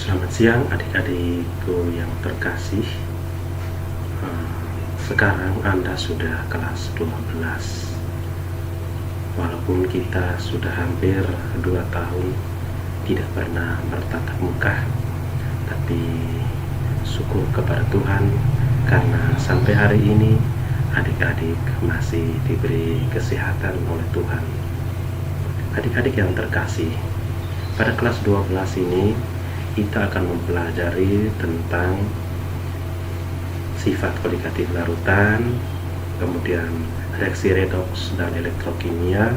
Selamat siang adik-adikku yang terkasih. Sekarang Anda sudah kelas 12. Walaupun kita sudah hampir 2 tahun tidak pernah bertatap muka, tapi syukur kepada Tuhan karena sampai hari ini adik-adik masih diberi kesehatan oleh Tuhan. Adik-adik yang terkasih, pada kelas 12 ini kita akan mempelajari tentang sifat koligatif larutan, kemudian reaksi redoks dan elektrokimia,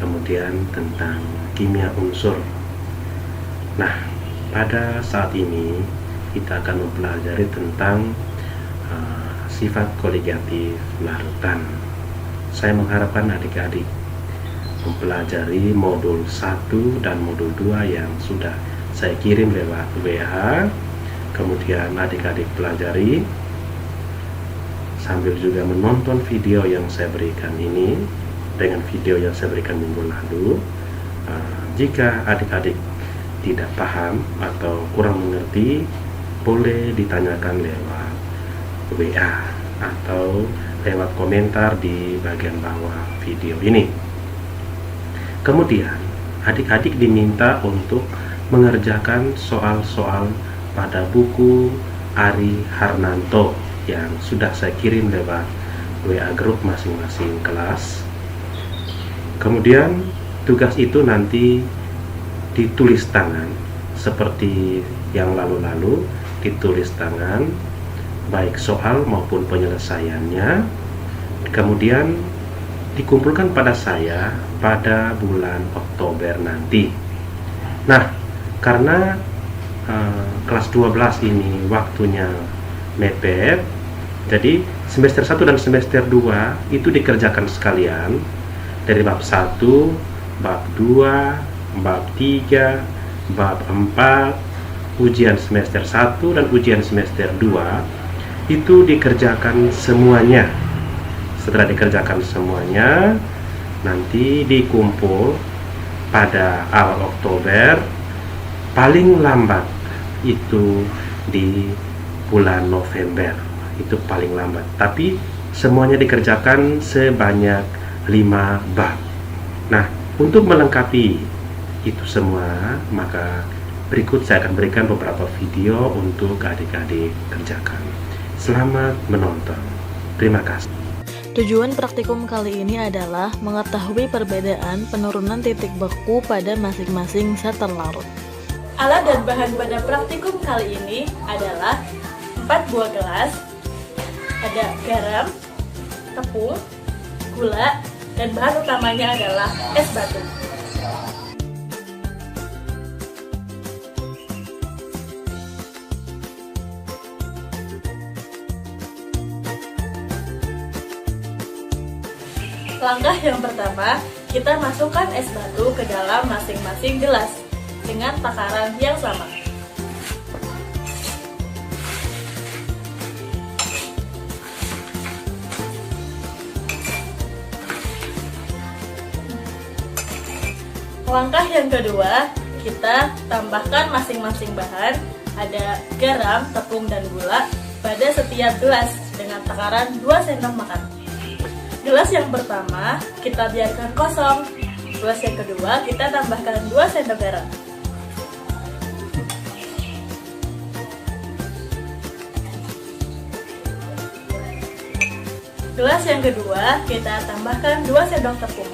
kemudian tentang kimia unsur. Nah, pada saat ini kita akan mempelajari tentang sifat koligatif larutan. Saya mengharapkan adik-adik mempelajari modul 1 dan modul 2 yang sudah saya kirim lewat WA. Kemudian adik-adik pelajari sambil juga menonton video yang saya berikan ini dengan video yang saya berikan minggu lalu. Jika adik-adik tidak paham atau kurang mengerti, boleh ditanyakan lewat WA atau lewat komentar di bagian bawah video ini. Kemudian adik-adik diminta untuk mengerjakan soal-soal pada buku Ari Harnanto yang sudah saya kirim lewat WA grup masing-masing kelas. Kemudian tugas itu nanti ditulis tangan seperti yang lalu-lalu, ditulis tangan baik soal maupun penyelesaiannya, kemudian dikumpulkan pada saya pada bulan Oktober nanti. Nah, karena kelas 12 ini waktunya mepet, jadi semester 1 dan semester 2 itu dikerjakan sekalian dari bab 1, bab 2, bab 3, bab 4, ujian semester 1 dan ujian semester 2 itu dikerjakan semuanya. Setelah dikerjakan semuanya, nanti dikumpul pada awal Oktober, paling lambat itu di bulan November, itu paling lambat. Tapi semuanya dikerjakan sebanyak 5 bab. Nah, untuk melengkapi itu semua, maka berikut saya akan berikan beberapa video untuk adik-adik kerjakan. Selamat menonton. Terima kasih. Tujuan praktikum kali ini adalah mengetahui perbedaan penurunan titik beku pada masing-masing zat terlarut. Alat dan bahan pada praktikum kali ini adalah 4 buah gelas, ada garam, tepung, gula, dan bahan utamanya adalah es batu. Langkah yang pertama, kita masukkan es batu ke dalam masing-masing gelas dengan takaran yang sama. Langkah yang kedua, kita tambahkan masing-masing bahan, ada garam, tepung, dan gula pada setiap gelas dengan takaran 2 sendok makan. Gelas yang pertama kita biarkan kosong. Gelas yang kedua kita tambahkan 2 sendok garam. Gelas yang kedua kita tambahkan 2 sendok tepung.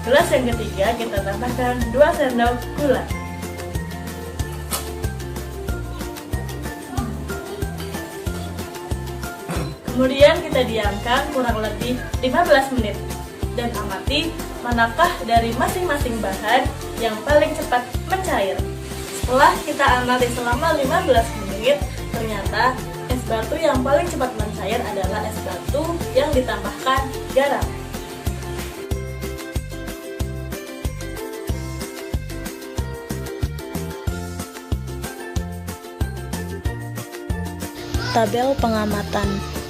Gelas yang ketiga kita tambahkan 2 sendok gula. Kemudian kita diamkan kurang lebih 15 menit dan amati manakah dari masing-masing bahan yang paling cepat mencair. Setelah kita amati selama 15 menit, ternyata es batu yang paling cepat mencair adalah es batu yang ditambahkan garam. Tabel pengamatan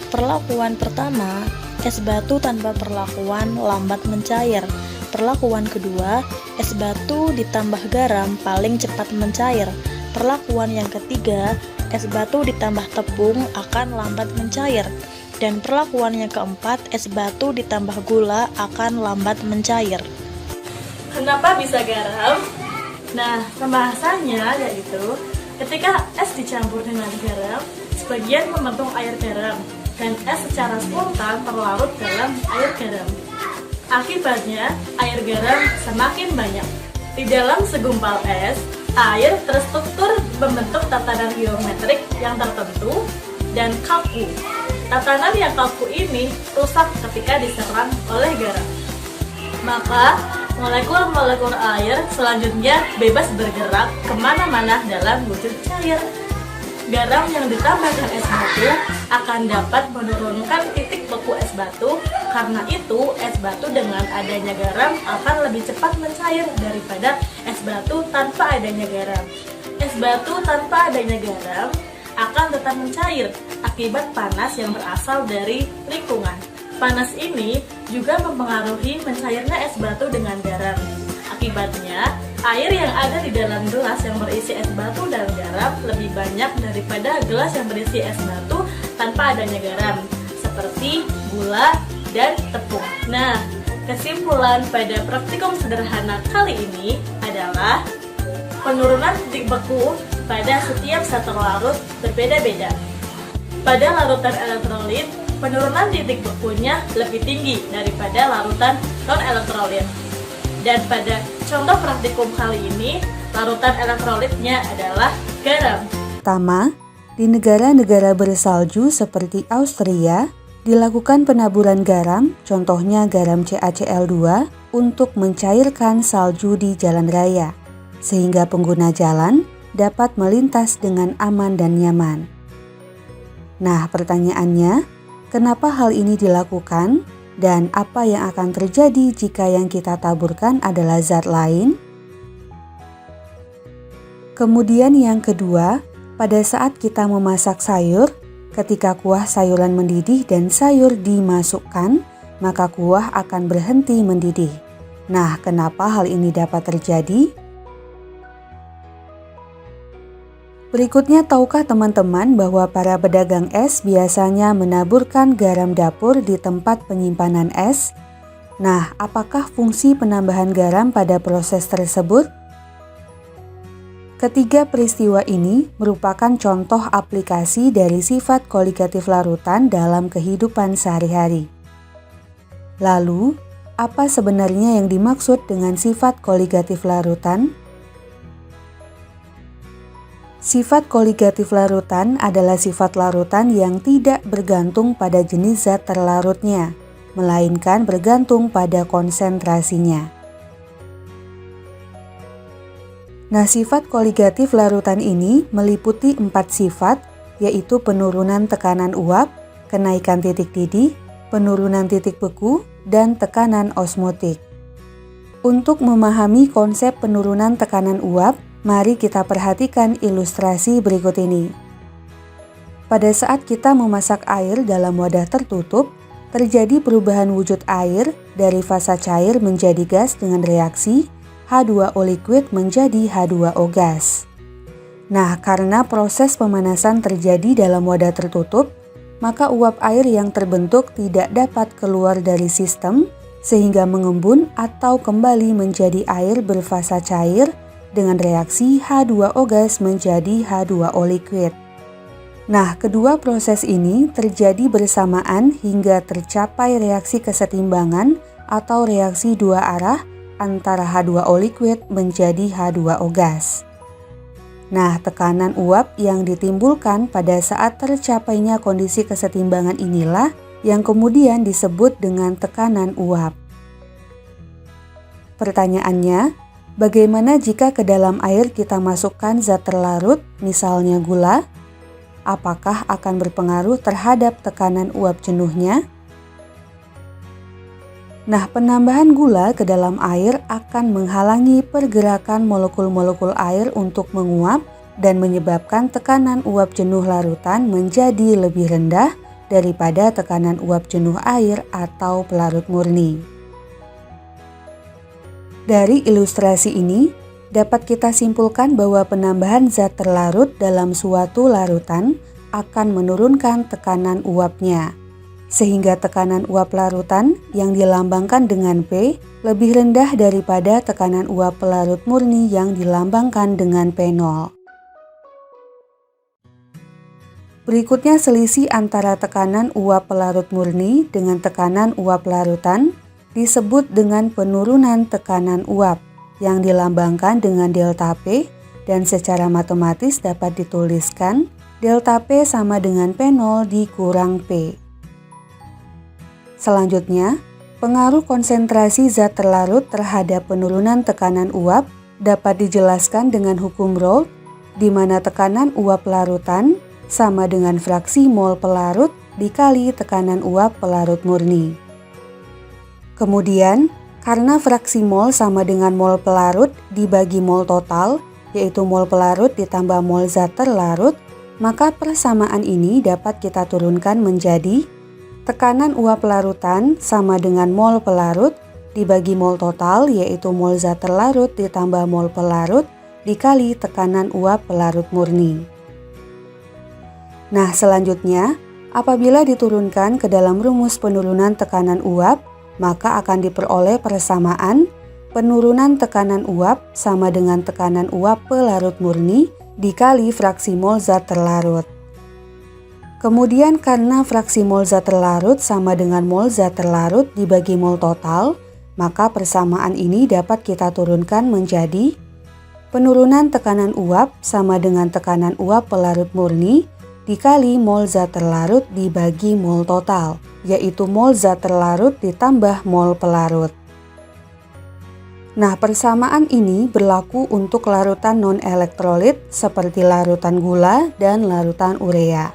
perlakuan pertama es batu tanpa perlakuan lambat mencair. Perlakuan kedua, es batu ditambah garam paling cepat mencair. Perlakuan yang ketiga, es batu ditambah tepung akan lambat mencair. Dan perlakuan yang keempat, es batu ditambah gula akan lambat mencair. Kenapa bisa garam? Nah, pembahasannya yaitu ketika es dicampur dengan garam, sebagian membentuk air garam dan es secara spontan terlarut dalam air garam. Akibatnya, air garam semakin banyak. Di dalam segumpal es, air terstruktur membentuk tatanan geometrik yang tertentu dan kaku. Tatanan yang kaku ini rusak ketika diserang oleh garam. Maka, molekul-molekul air selanjutnya bebas bergerak kemana-mana dalam wujud cair. Garam yang ditambahkan es batu akan dapat menurunkan titik beku es batu. Karena itu, es batu dengan adanya garam akan lebih cepat mencair daripada es batu tanpa adanya garam. Es batu tanpa adanya garam akan tetap mencair akibat panas yang berasal dari lingkungan. Panas ini juga mempengaruhi mencairnya es batu dengan garam. Akibatnya, air yang ada di dalam gelas yang berisi es batu dan garam lebih banyak daripada gelas yang berisi es batu tanpa adanya garam, seperti gula dan tepung. Nah, kesimpulan pada praktikum sederhana kali ini adalah penurunan titik beku pada setiap zat terlarut berbeda-beda. Pada larutan elektrolit, penurunan titik bekunya lebih tinggi daripada larutan non-elektrolit. Dan pada contoh praktikum kali ini, larutan elektrolitnya adalah garam. Pertama, di negara-negara bersalju seperti Austria, dilakukan penaburan garam, contohnya garam CaCl2, untuk mencairkan salju di jalan raya, sehingga pengguna jalan dapat melintas dengan aman dan nyaman. Nah, pertanyaannya, kenapa hal ini dilakukan? Dan apa yang akan terjadi jika yang kita taburkan adalah zat lain? Kemudian yang kedua, pada saat kita memasak sayur, ketika kuah sayuran mendidih dan sayur dimasukkan, maka kuah akan berhenti mendidih. Nah, kenapa hal ini dapat terjadi? Berikutnya, tahukah teman-teman bahwa para pedagang es biasanya menaburkan garam dapur di tempat penyimpanan es? Nah, apakah fungsi penambahan garam pada proses tersebut? Ketiga peristiwa ini merupakan contoh aplikasi dari sifat koligatif larutan dalam kehidupan sehari-hari. Lalu, apa sebenarnya yang dimaksud dengan sifat koligatif larutan? Sifat koligatif larutan adalah sifat larutan yang tidak bergantung pada jenis zat terlarutnya, melainkan bergantung pada konsentrasinya. Nah, sifat koligatif larutan ini meliputi 4 sifat, yaitu penurunan tekanan uap, kenaikan titik didih, penurunan titik beku, dan tekanan osmotik. Untuk memahami konsep penurunan tekanan uap, mari kita perhatikan ilustrasi berikut ini. Pada saat kita memasak air dalam wadah tertutup, terjadi perubahan wujud air dari fasa cair menjadi gas dengan reaksi H2O liquid menjadi H2O gas. Nah, karena proses pemanasan terjadi dalam wadah tertutup, maka uap air yang terbentuk tidak dapat keluar dari sistem sehingga mengembun atau kembali menjadi air berfasa cair dengan reaksi H2O gas menjadi H2O liquid. Nah, kedua proses ini terjadi bersamaan hingga tercapai reaksi kesetimbangan atau reaksi dua arah antara H2O liquid menjadi H2O gas. Nah, tekanan uap yang ditimbulkan pada saat tercapainya kondisi kesetimbangan inilah yang kemudian disebut dengan tekanan uap. Pertanyaannya, bagaimana jika ke dalam air kita masukkan zat terlarut, misalnya gula? Apakah akan berpengaruh terhadap tekanan uap jenuhnya? Nah, penambahan gula ke dalam air akan menghalangi pergerakan molekul-molekul air untuk menguap dan menyebabkan tekanan uap jenuh larutan menjadi lebih rendah daripada tekanan uap jenuh air atau pelarut murni. Dari ilustrasi ini, dapat kita simpulkan bahwa penambahan zat terlarut dalam suatu larutan akan menurunkan tekanan uapnya, sehingga tekanan uap larutan yang dilambangkan dengan P lebih rendah daripada tekanan uap pelarut murni yang dilambangkan dengan P0. Berikutnya selisih antara tekanan uap pelarut murni dengan tekanan uap larutan disebut dengan penurunan tekanan uap yang dilambangkan dengan delta P, dan secara matematis dapat dituliskan delta P sama dengan P0 dikurang P. Selanjutnya, pengaruh konsentrasi zat terlarut terhadap penurunan tekanan uap dapat dijelaskan dengan hukum Raoult, di mana tekanan uap larutan sama dengan fraksi mol pelarut dikali tekanan uap pelarut murni. Kemudian, karena fraksi mol sama dengan mol pelarut dibagi mol total, yaitu mol pelarut ditambah mol zat terlarut, maka persamaan ini dapat kita turunkan menjadi tekanan uap larutan sama dengan mol pelarut dibagi mol total, yaitu mol zat terlarut ditambah mol pelarut dikali tekanan uap pelarut murni. Nah, selanjutnya, apabila diturunkan ke dalam rumus penurunan tekanan uap, maka akan diperoleh persamaan penurunan tekanan uap sama dengan tekanan uap pelarut murni dikali fraksi mol zat terlarut. Kemudian karena fraksi mol zat terlarut sama dengan mol zat terlarut dibagi mol total, maka persamaan ini dapat kita turunkan menjadi penurunan tekanan uap sama dengan tekanan uap pelarut murni dikali mol zat terlarut dibagi mol total, yaitu mol zat terlarut ditambah mol pelarut. Nah, persamaan ini berlaku untuk larutan non-elektrolit seperti larutan gula dan larutan urea.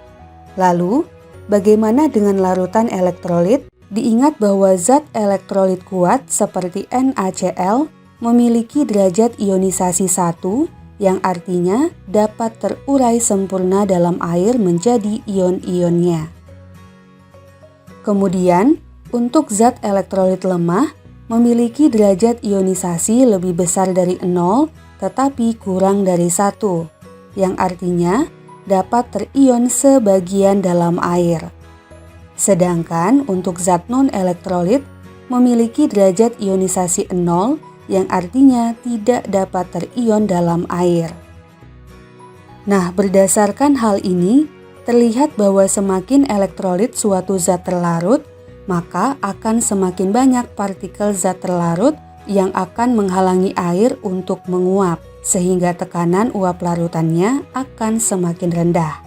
Lalu, bagaimana dengan larutan elektrolit? Diingat bahwa zat elektrolit kuat seperti NaCl memiliki derajat ionisasi 1, yang artinya dapat terurai sempurna dalam air menjadi ion-ionnya. Kemudian, untuk zat elektrolit lemah memiliki derajat ionisasi lebih besar dari 0 tetapi kurang dari 1, yang artinya dapat terion sebagian dalam air. Sedangkan untuk zat non-elektrolit memiliki derajat ionisasi 0, yang artinya tidak dapat terion dalam air. Nah, berdasarkan hal ini, terlihat bahwa semakin elektrolit suatu zat terlarut, maka akan semakin banyak partikel zat terlarut yang akan menghalangi air untuk menguap, sehingga tekanan uap larutannya akan semakin rendah.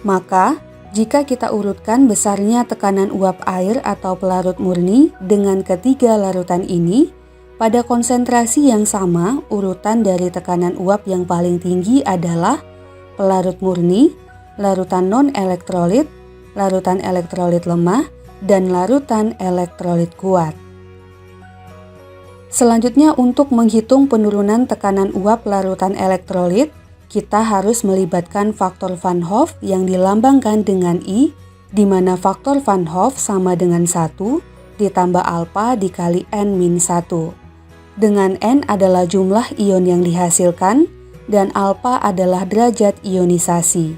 Maka, jika kita urutkan besarnya tekanan uap air atau pelarut murni dengan ketiga larutan ini, pada konsentrasi yang sama, urutan dari tekanan uap yang paling tinggi adalah pelarut murni, larutan non-elektrolit, larutan elektrolit lemah, dan larutan elektrolit kuat. Selanjutnya, untuk menghitung penurunan tekanan uap larutan elektrolit, kita harus melibatkan faktor Van Hoff yang dilambangkan dengan I, di mana faktor Van Hoff sama dengan 1 ditambah alfa dikali N-1. Dengan N adalah jumlah ion yang dihasilkan dan alfa adalah derajat ionisasi.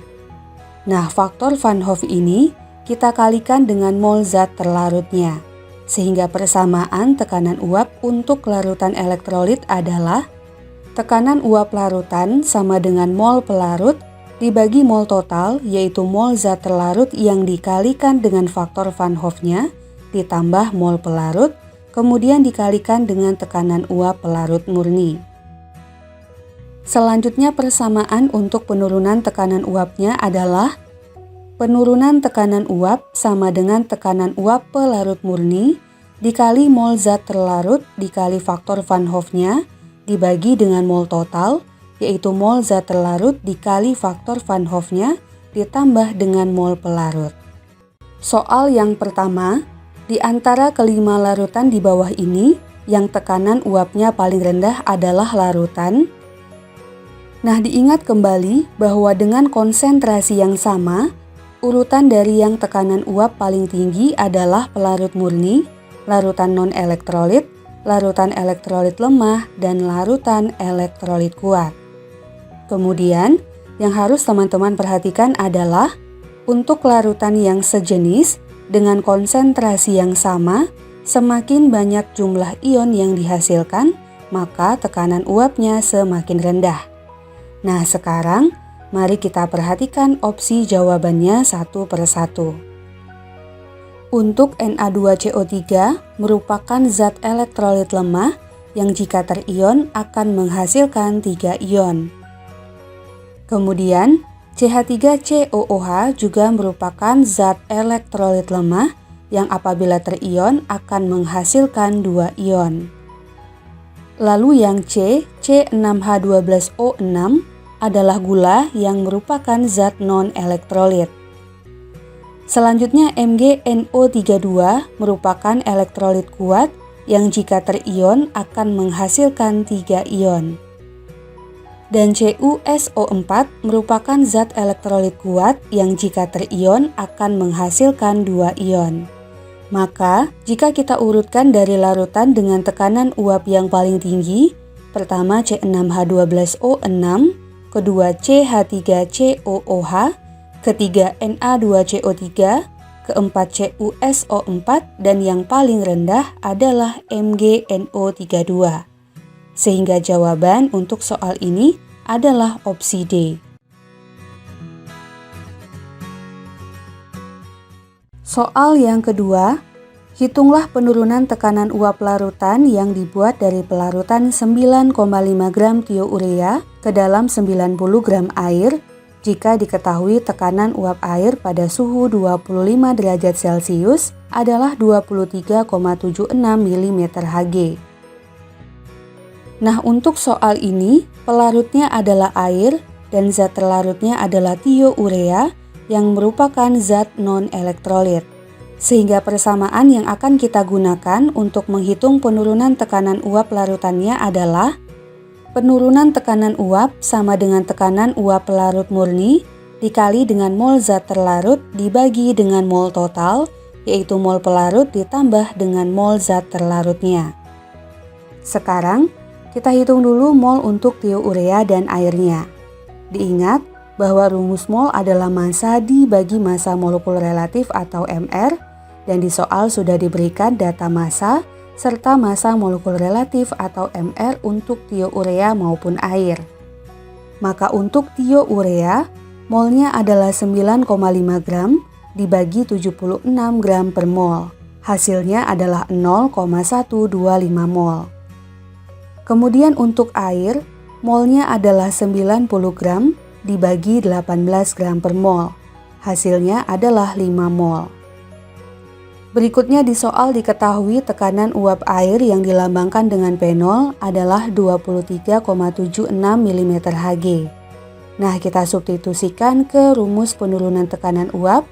Nah, faktor Van Hoff ini kita kalikan dengan mol zat terlarutnya, sehingga persamaan tekanan uap untuk larutan elektrolit adalah tekanan uap larutan sama dengan mol pelarut dibagi mol total, yaitu mol zat terlarut yang dikalikan dengan faktor Van Hoff-nya ditambah mol pelarut, kemudian dikalikan dengan tekanan uap pelarut murni. Selanjutnya, persamaan untuk penurunan tekanan uapnya adalah penurunan tekanan uap sama dengan tekanan uap pelarut murni dikali mol zat terlarut dikali faktor Van Hoff-nya dibagi dengan mol total, yaitu mol zat terlarut dikali faktor Van Hoff-nya ditambah dengan mol pelarut. Soal yang pertama, di antara kelima larutan di bawah ini, yang tekanan uapnya paling rendah adalah larutan. Nah, diingat kembali bahwa dengan konsentrasi yang sama, Urutan dari yang tekanan uap paling tinggi adalah pelarut murni, larutan non-elektrolit, larutan elektrolit lemah, dan larutan elektrolit kuat. Kemudian, yang harus teman-teman perhatikan adalah untuk larutan yang sejenis dengan konsentrasi yang sama, semakin banyak jumlah ion yang dihasilkan, maka tekanan uapnya semakin rendah. Nah, sekarang mari kita perhatikan opsi jawabannya satu per satu. Untuk Na2CO3 merupakan zat elektrolit lemah yang jika terion akan menghasilkan 3 ion. Kemudian, CH3COOH juga merupakan zat elektrolit lemah yang apabila terion akan menghasilkan 2 ion. Lalu yang C6H12O6 adalah gula yang merupakan zat non-elektrolit. Selanjutnya MgNO32 merupakan elektrolit kuat yang jika terion akan menghasilkan 3 ion. Dan CuSO4 merupakan zat elektrolit kuat yang jika terion akan menghasilkan 2 ion. Maka, jika kita urutkan dari larutan dengan tekanan uap yang paling tinggi, pertama C6H12O6, kedua CH3COOH, ketiga Na2CO3, keempat CuSO4, dan yang paling rendah adalah MgNO32. Sehingga jawaban untuk soal ini adalah opsi D. Soal yang kedua, hitunglah penurunan tekanan uap larutan yang dibuat dari pelarutan 9,5 gram thiourea ke dalam 90 gram air jika diketahui tekanan uap air pada suhu 25 derajat Celcius adalah 23,76 mm Hg. Nah, untuk soal ini, pelarutnya adalah air dan zat terlarutnya adalah thiourea yang merupakan zat non-elektrolit. Sehingga persamaan yang akan kita gunakan untuk menghitung penurunan tekanan uap larutannya adalah penurunan tekanan uap sama dengan tekanan uap pelarut murni dikali dengan mol zat terlarut dibagi dengan mol total, yaitu mol pelarut ditambah dengan mol zat terlarutnya. Sekarang, kita hitung dulu mol untuk thiourea dan airnya. Diingat bahwa rumus mol adalah massa dibagi massa molekul relatif atau MR, dan di soal sudah diberikan data massa serta massa molekul relatif atau MR untuk thiourea maupun air. Maka untuk thiourea, molnya adalah 9,5 gram dibagi 76 gram per mol. Hasilnya adalah 0,125 mol. Kemudian untuk air, molnya adalah 90 gram dibagi 18 gram per mol. Hasilnya adalah 5 mol. Berikutnya di soal diketahui tekanan uap air yang dilambangkan dengan P0 adalah 23,76 mm Hg. Nah, kita substitusikan ke rumus penurunan tekanan uap,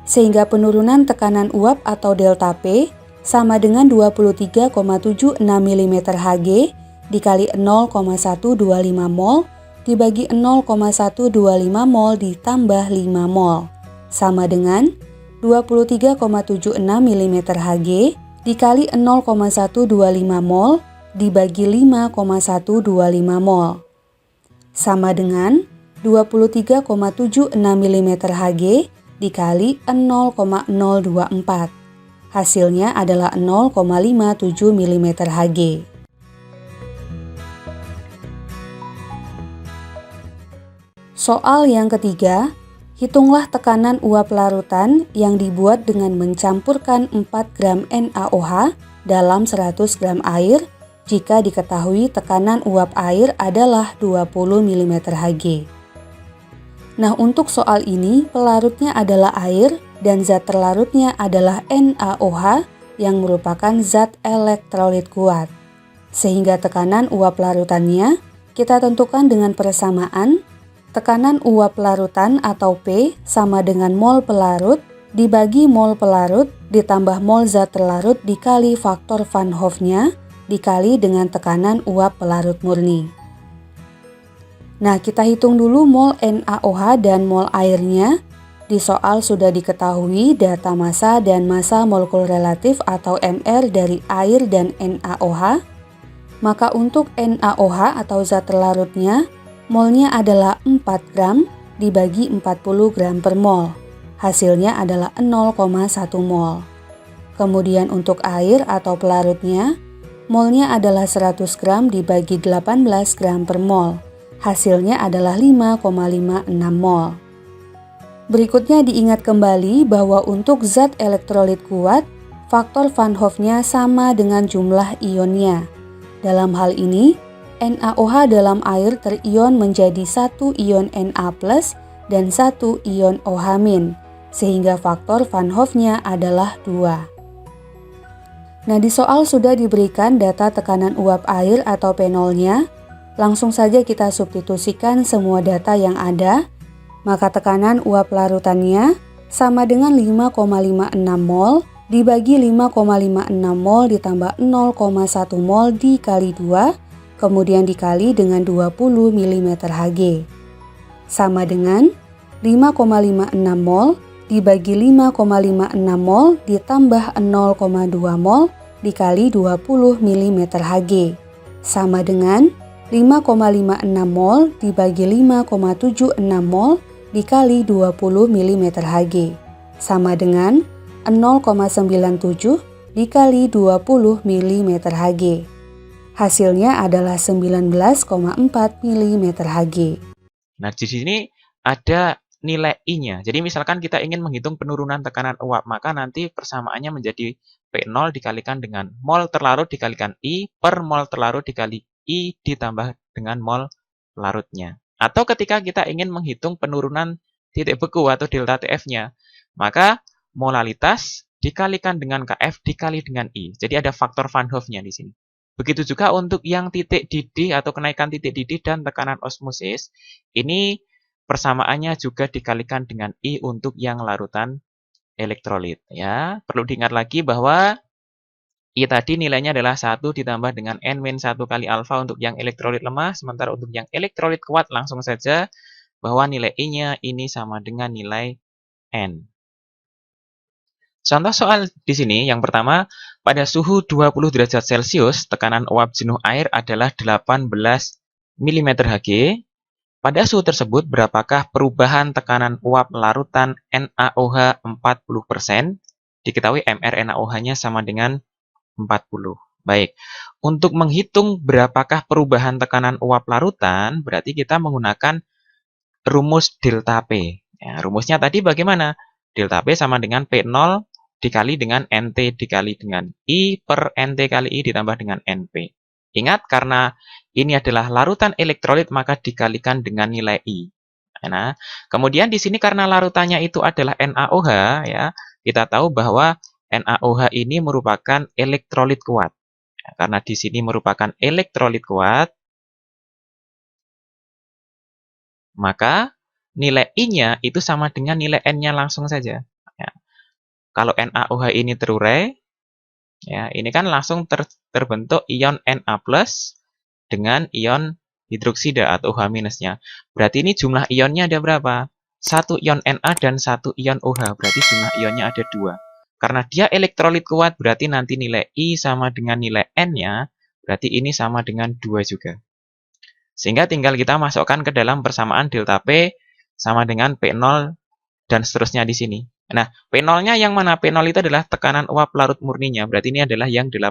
sehingga penurunan tekanan uap atau delta P sama dengan 23,76 mm Hg dikali 0,125 mol dibagi 0,125 mol ditambah 5 mol sama dengan 23,76 mm Hg dikali 0,125 mol dibagi 5,125 mol sama dengan 23,76 mm Hg dikali 0,024. Hasilnya adalah 0,57 mm Hg. Soal yang ketiga, hitunglah tekanan uap larutan yang dibuat dengan mencampurkan 4 gram NaOH dalam 100 gram air jika diketahui tekanan uap air adalah 20 mm Hg. Nah, untuk soal ini pelarutnya adalah air dan zat terlarutnya adalah NaOH yang merupakan zat elektrolit kuat. Sehingga tekanan uap larutannya kita tentukan dengan persamaan tekanan uap larutan atau P sama dengan mol pelarut dibagi mol pelarut ditambah mol zat terlarut dikali faktor Van Hoff-nya dikali dengan tekanan uap pelarut murni. Nah, kita hitung dulu mol NaOH dan mol airnya. Di soal sudah diketahui data massa dan massa molekul relatif atau MR dari air dan NaOH. Maka untuk NaOH atau zat terlarutnya, molnya adalah 4 gram dibagi 40 gram per mol. Hasilnya adalah 0,1 mol. Kemudian untuk air atau pelarutnya, molnya adalah 100 gram dibagi 18 gram per mol. Hasilnya adalah 5,56 mol. Berikutnya diingat kembali bahwa untuk zat elektrolit kuat, faktor Van Hoff-nya sama dengan jumlah ionnya. Dalam hal ini, NaOH dalam air terion menjadi 1 ion Na+ dan 1 ion OH-, sehingga faktor Van Hoff-nya adalah 2. Nah, di soal sudah diberikan data tekanan uap air atau P0-nya. Langsung saja kita substitusikan semua data yang ada. Maka tekanan uap larutannya sama dengan 5,56 mol dibagi 5,56 mol ditambah 0,1 mol dikali 2, kemudian dikali dengan 20 mm Hg. Sama dengan 5,56 mol dibagi 5,56 mol ditambah 0,2 mol dikali 20 mm Hg. Sama dengan 5,56 mol dibagi 5,76 mol dikali 20 mm Hg. Sama dengan 0,97 dikali 20 mm Hg. Hasilnya adalah 19,4 mm Hg. Nah, di sini ada nilai I-nya. Jadi misalkan kita ingin menghitung penurunan tekanan uap, maka nanti persamaannya menjadi P0 dikalikan dengan mol terlarut dikalikan I per mol terlarut dikali I ditambah dengan mol larutnya. Atau ketika kita ingin menghitung penurunan titik beku atau delta TF-nya, maka molalitas dikalikan dengan KF dikali dengan I. Jadi ada faktor Van Hoff-nya di sini. Begitu juga untuk yang titik didih atau kenaikan titik didih dan tekanan osmosis, ini persamaannya juga dikalikan dengan I untuk yang larutan elektrolit. Ya, perlu diingat lagi bahwa I tadi nilainya adalah 1 ditambah dengan N-1 kali alfa untuk yang elektrolit lemah, sementara untuk yang elektrolit kuat langsung saja bahwa nilai I-nya ini sama dengan nilai N. Contoh soal di sini, yang pertama, pada suhu 20 derajat Celcius, tekanan uap jenuh air adalah 18 mm Hg. Pada suhu tersebut, berapakah perubahan tekanan uap larutan NaOH 40%? Diketahui MR NaOH-nya sama dengan 40. Baik, untuk menghitung berapakah perubahan tekanan uap larutan, berarti kita menggunakan rumus delta P. Ya, rumusnya tadi bagaimana? Delta P sama dengan P0 dikali dengan NT dikali dengan I per NT kali I ditambah dengan NP. Ingat, karena ini adalah larutan elektrolit, maka dikalikan dengan nilai I. Nah, kemudian di sini karena larutannya itu adalah NaOH, ya, kita tahu bahwa NaOH ini merupakan elektrolit kuat. Ya, karena di sini merupakan elektrolit kuat, maka nilai I-nya itu sama dengan nilai N-nya langsung saja. Ya. Kalau NaOH ini terurai, ya, ini kan langsung terbentuk ion Na+ dengan ion hidroksida atau OH-nya. Berarti ini jumlah ionnya ada berapa? 1 ion Na dan 1 ion OH. Berarti jumlah ionnya ada 2. Karena dia elektrolit kuat, berarti nanti nilai I sama dengan nilai N-nya, berarti ini sama dengan 2 juga. Sehingga tinggal kita masukkan ke dalam persamaan delta P sama dengan P0 dan seterusnya di sini. Nah, P0-nya yang mana? P0 itu adalah tekanan uap larut murninya, berarti ini adalah yang 18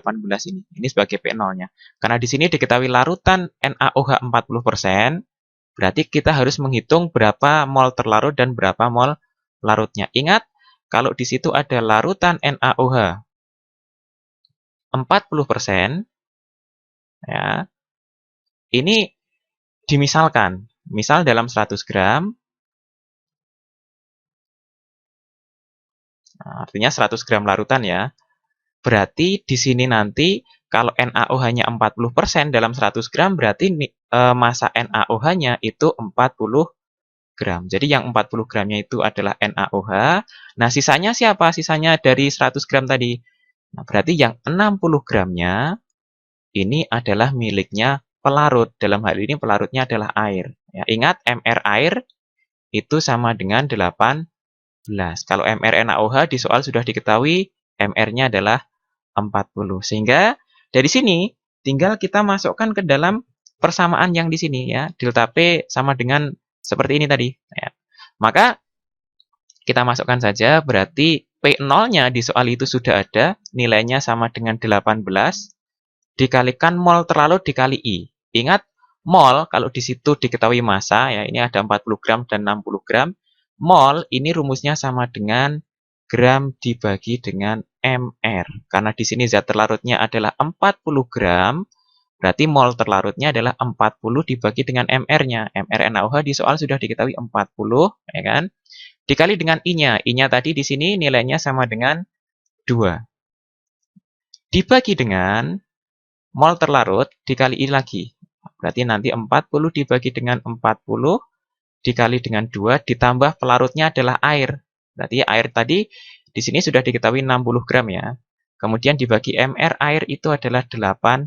ini. Ini sebagai P0-nya. Karena di sini diketahui larutan NaOH 40%, berarti kita harus menghitung berapa mol terlarut dan berapa mol larutnya. Ingat, kalau di situ ada larutan NaOH 40%, ya, ini dimisalkan. Misal dalam 100 gram, nah, artinya 100 gram larutan ya. Berarti di sini nanti kalau NaOH-nya 40% dalam 100 gram, berarti massa NaOH-nya itu 40 gram. Jadi yang 40 gramnya itu adalah NaOH. Nah, sisanya siapa? Sisanya dari 100 gram tadi. Nah, berarti yang 60 gramnya ini adalah miliknya pelarut. Dalam hal ini pelarutnya adalah air. Ya, ingat, MR air itu sama dengan 8 Kalau mRNaOH di soal sudah diketahui mR-nya adalah 40. Sehingga dari sini tinggal kita masukkan ke dalam persamaan yang di sini ya. Delta P sama dengan seperti ini tadi. Ya. Maka kita masukkan saja, berarti P0-nya di soal itu sudah ada, nilainya sama dengan 18, dikalikan mol terlarut dikali I. Ingat, mol kalau di situ diketahui massa, ya ini ada 40 gram dan 60 gram, mol ini rumusnya sama dengan gram dibagi dengan mR. Karena di sini zat terlarutnya adalah 40 gram, berarti mol terlarutnya adalah 40 dibagi dengan mR-nya. mRNaOH di soal sudah diketahui 40, ya kan? Dikali dengan I-nya. I-nya tadi di sini nilainya sama dengan 2. Dibagi dengan mol terlarut dikali I lagi. Berarti nanti 40 dibagi dengan 40 dikali dengan 2 ditambah pelarutnya adalah air. Berarti air tadi di sini sudah diketahui 60 gram ya. Kemudian dibagi mR, air itu adalah 18.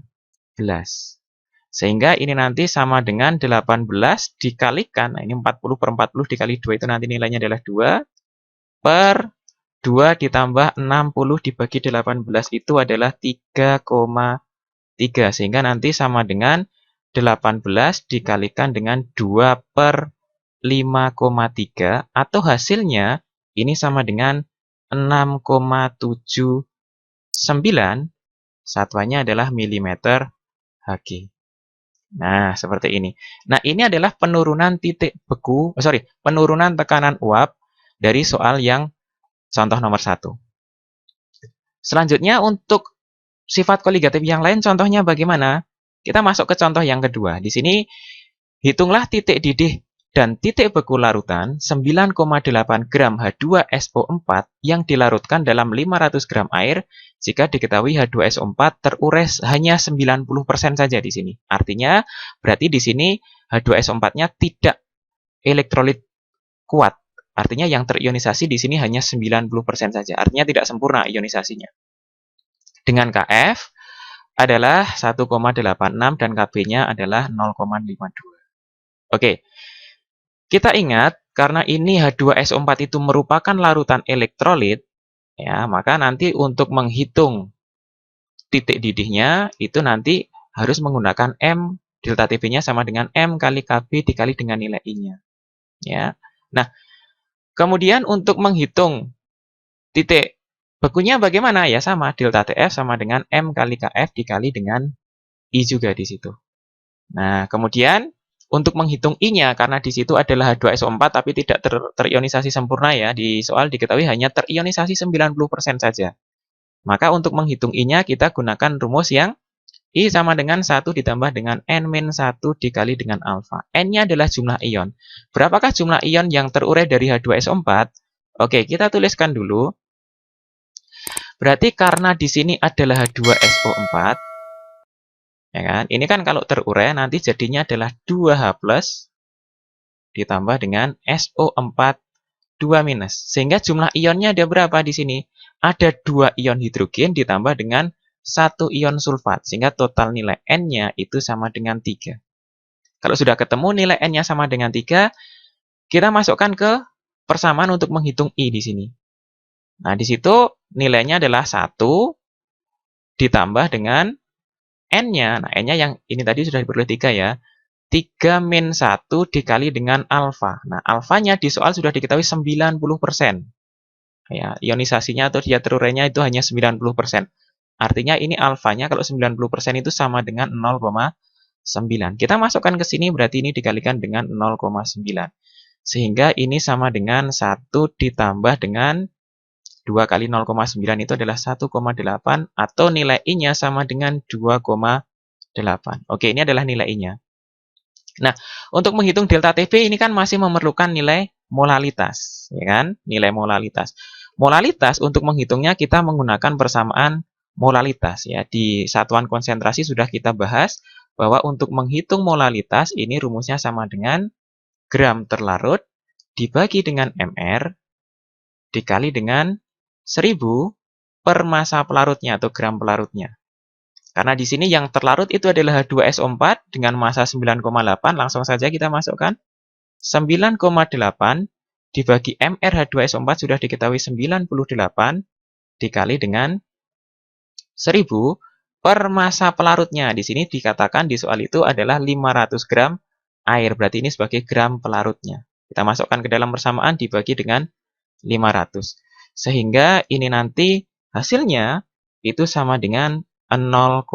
Sehingga ini nanti sama dengan 18 dikalikan, nah ini 40 per 40 dikali 2 itu nanti nilainya adalah 2, per 2 ditambah 60 dibagi 18 itu adalah 3,3. Sehingga nanti sama dengan 18 dikalikan dengan 2 per 5,3 atau hasilnya ini sama dengan 6,79, satuannya adalah milimeter Hg. Nah, seperti ini. Nah, ini adalah penurunan titik beku, penurunan tekanan uap dari soal yang contoh nomor 1. Selanjutnya untuk sifat koligatif yang lain contohnya bagaimana? Kita masuk ke contoh yang kedua. Di sini hitunglah titik didih dan titik beku larutan 9,8 gram H2SO4 yang dilarutkan dalam 500 gram air jika diketahui H2SO4 terurai hanya 90% saja di sini. Artinya berarti di sini H2SO4-nya tidak elektrolit kuat. Artinya yang terionisasi di sini hanya 90% saja. Artinya tidak sempurna ionisasinya. Dengan Kf adalah 1,86 dan Kb-nya adalah 0,52. Oke. Kita ingat, karena ini H2SO4 itu merupakan larutan elektrolit, ya, maka nanti untuk menghitung titik didihnya, itu nanti harus menggunakan M, delta TB-nya sama dengan M kali Kb dikali dengan nilai I-nya. Ya. Nah, kemudian untuk menghitung titik bekunya bagaimana? Ya sama, delta TF sama dengan M kali Kf dikali dengan I juga di situ. Nah, kemudian untuk menghitung I-nya, karena di situ adalah H2SO4 tapi tidak terionisasi sempurna ya, di soal diketahui hanya terionisasi 90% saja. Maka untuk menghitung I-nya kita gunakan rumus yang I sama dengan 1 ditambah dengan N-1 dikali dengan alfa. N-nya adalah jumlah ion. Berapakah jumlah ion yang terurai dari H2SO4? Oke, kita tuliskan dulu. Berarti karena di sini adalah H2SO4, ya kan? Ini kan kalau terurai nanti jadinya adalah 2H+ ditambah dengan SO4 2-. Sehingga jumlah ionnya ada berapa di sini? Ada 2 ion hidrogen ditambah dengan 1 ion sulfat. Sehingga total nilai N-nya itu sama dengan 3. Kalau sudah ketemu nilai N-nya sama dengan 3, kita masukkan ke persamaan untuk menghitung I di sini. Nah, di situ nilainya adalah 1 ditambah dengan N-nya, nah N-nya yang ini tadi sudah diperoleh 3 ya. 3-1 dikali dengan alfa. Nah, alfanya di soal sudah diketahui 90%. Ya, ionisasinya atau dia terurainya itu hanya 90%. Artinya ini alfanya kalau 90% itu sama dengan 0,9. Kita masukkan ke sini berarti ini dikalikan dengan 0,9. Sehingga ini sama dengan 1 ditambah dengan 2 kali 0,9 itu adalah 1,8 atau nilai I-nya sama dengan 2,8. Oke, ini adalah nilai I-nya. Nah, untuk menghitung delta TB ini kan masih memerlukan nilai molalitas, ya kan? Nilai molalitas. Molalitas untuk menghitungnya kita menggunakan persamaan molalitas ya. Di satuan konsentrasi sudah kita bahas bahwa untuk menghitung molalitas ini rumusnya sama dengan gram terlarut dibagi dengan mR dikali dengan 1000 per massa pelarutnya atau gram pelarutnya. Karena di sini yang terlarut itu adalah H2SO4 dengan massa 9,8, langsung saja kita masukkan 9,8 dibagi MrH2SO4 sudah diketahui 98 dikali dengan 1000 per massa pelarutnya. Di sini dikatakan di soal itu adalah 500 gram air. Berarti ini sebagai gram pelarutnya. Kita masukkan ke dalam persamaan dibagi dengan 500. Sehingga ini nanti hasilnya itu sama dengan 0,2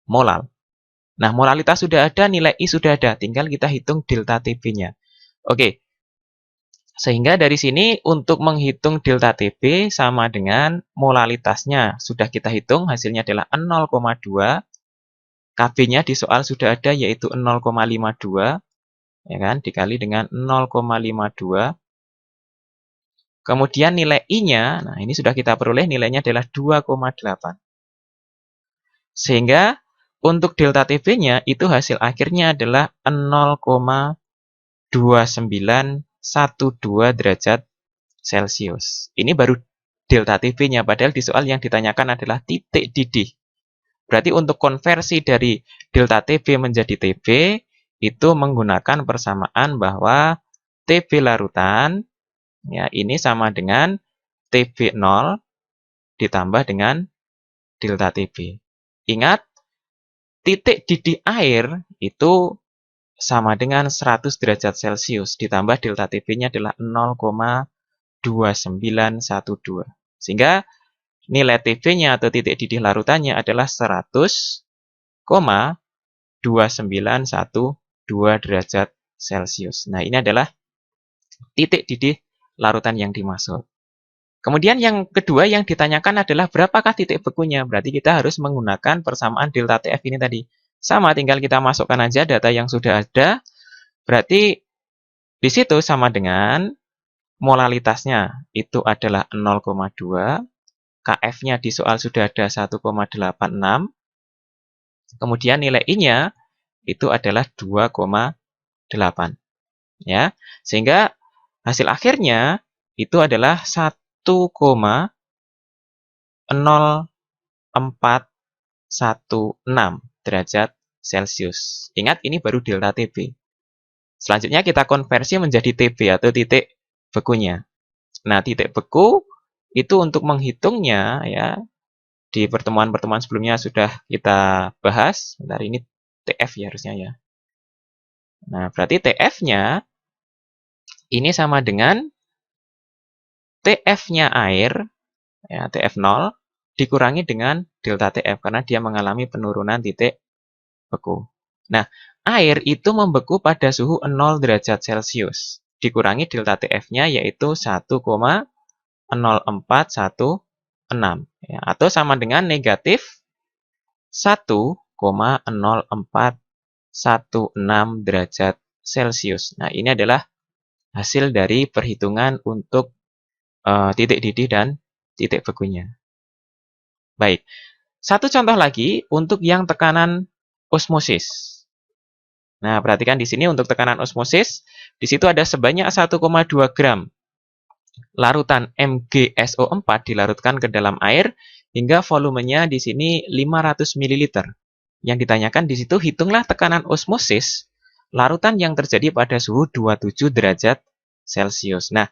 molal. Nah, molalitas sudah ada, nilai I sudah ada. Tinggal kita hitung delta TB-nya. Oke. Sehingga dari sini untuk menghitung delta TB sama dengan molalitasnya. Sudah kita hitung, hasilnya adalah 0,2. KB-nya di soal sudah ada, yaitu 0,52. Ya kan, dikali dengan 0,52. Kemudian nilai I-nya, nah ini sudah kita peroleh, nilainya adalah 2,8. Sehingga untuk delta TB-nya itu hasil akhirnya adalah 0,2912 derajat Celcius. Ini baru delta TB-nya, padahal di soal yang ditanyakan adalah titik didih. Berarti untuk konversi dari delta TB menjadi TB, itu menggunakan persamaan bahwa TB larutan, ya ini sama dengan TB0 ditambah dengan delta TB. Ingat, titik didih air itu sama dengan 100 derajat Celcius ditambah delta TB-nya adalah 0,2912. Sehingga nilai TB-nya atau titik didih larutannya adalah 100,2912 derajat Celcius. Nah, ini adalah titik didih larutan yang dimaksud. Kemudian yang kedua yang ditanyakan adalah berapakah titik bekunya. Berarti kita harus menggunakan persamaan delta TF ini tadi. Sama, tinggal kita masukkan aja data yang sudah ada. Berarti di situ sama dengan molalitasnya itu adalah 0,2. KF-nya di soal sudah ada 1,86. Kemudian nilai I-nya itu adalah 2,8. Ya. Sehingga hasil akhirnya itu adalah 1,0416 derajat Celcius. Ingat, ini baru delta TB. Selanjutnya kita konversi menjadi TB atau titik bekunya. Nah, titik beku itu untuk menghitungnya ya di pertemuan-pertemuan sebelumnya sudah kita bahas. Bentar, ini TF ya harusnya ya. Nah, berarti TF-nya ini sama dengan TF-nya air, ya, TF0, dikurangi dengan delta TF, karena dia mengalami penurunan titik beku. Nah, air itu membeku pada suhu 0 derajat Celcius. Dikurangi delta TF-nya yaitu 1,0416, ya, atau sama dengan negatif 1,0416 derajat Celcius. Nah, ini adalah hasil dari perhitungan untuk titik didih dan titik bekunya. Baik, satu contoh lagi untuk yang tekanan osmosis. Nah, perhatikan di sini untuk tekanan osmosis, di situ ada sebanyak 1,2 gram larutan MgSO4 dilarutkan ke dalam air hingga volumenya di sini 500 ml. Yang ditanyakan di situ, hitunglah tekanan osmosis larutan yang terjadi pada suhu 27 derajat Celcius. Nah,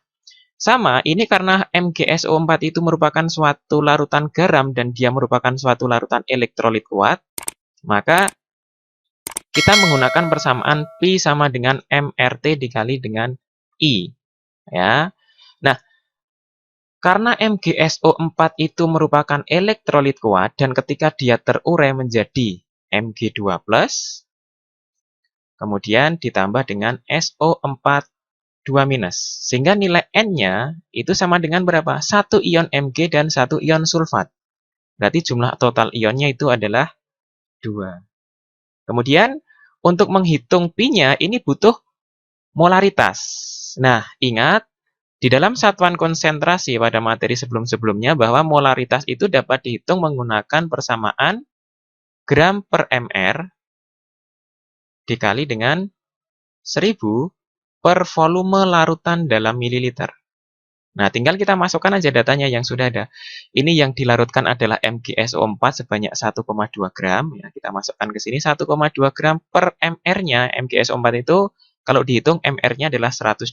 sama, ini karena MgSO4 itu merupakan suatu larutan garam dan dia merupakan suatu larutan elektrolit kuat, maka kita menggunakan persamaan Pi sama dengan MRT dikali dengan I. Ya. Nah, karena MgSO4 itu merupakan elektrolit kuat dan ketika dia terurai menjadi Mg2+, kemudian ditambah dengan SO4 2-, sehingga nilai N-nya itu sama dengan berapa? 1 ion Mg dan 1 ion sulfat. Berarti jumlah total ionnya itu adalah 2. Kemudian, untuk menghitung Pi-nya, ini butuh molaritas. Nah, ingat, di dalam satuan konsentrasi pada materi sebelum-sebelumnya, bahwa molaritas itu dapat dihitung menggunakan persamaan gram per mr dikali dengan 1000 per volume larutan dalam mililiter. Nah, tinggal kita masukkan aja datanya yang sudah ada. Ini yang dilarutkan adalah MgSO4 sebanyak 1,2 gram. Ya, kita masukkan ke sini 1,2 gram per mr-nya. MgSO4 itu Kalau dihitung MR-nya adalah 120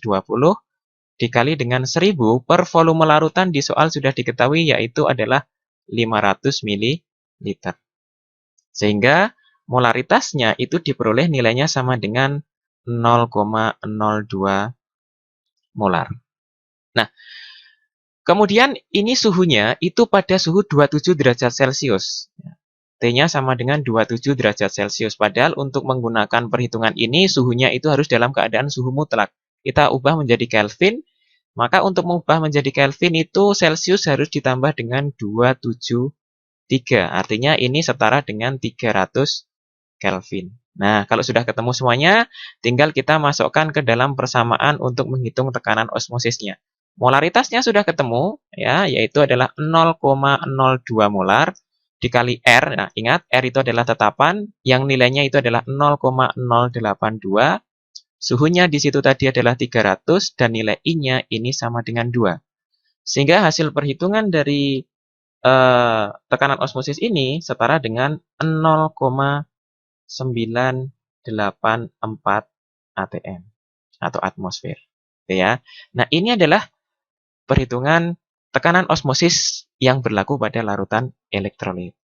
dikali dengan 1000 per volume larutan di soal sudah diketahui yaitu adalah 500 ml. Sehingga molaritasnya itu diperoleh nilainya sama dengan 0,02 molar. Nah, kemudian ini suhunya itu pada suhu 27 derajat Celcius. T-nya sama dengan 27 derajat Celcius. Padahal untuk menggunakan perhitungan ini suhunya itu harus dalam keadaan suhu mutlak. Kita ubah menjadi Kelvin. Maka untuk mengubah menjadi Kelvin itu Celcius harus ditambah dengan 273. Artinya ini setara dengan 300 Kelvin. Nah, kalau sudah ketemu semuanya, tinggal kita masukkan ke dalam persamaan untuk menghitung tekanan osmosisnya. Molaritasnya sudah ketemu, ya, yaitu adalah 0,02 molar dikali R. Nah, ingat, R itu adalah tetapan, yang nilainya itu adalah 0,082. Suhunya di situ tadi adalah 300, dan nilai I-nya ini sama dengan 2. Sehingga hasil perhitungan dari tekanan osmosis ini setara dengan 0,984 atm atau atmosfer. Oke ya. Nah, ini adalah perhitungan tekanan osmosis yang berlaku pada larutan elektrolit.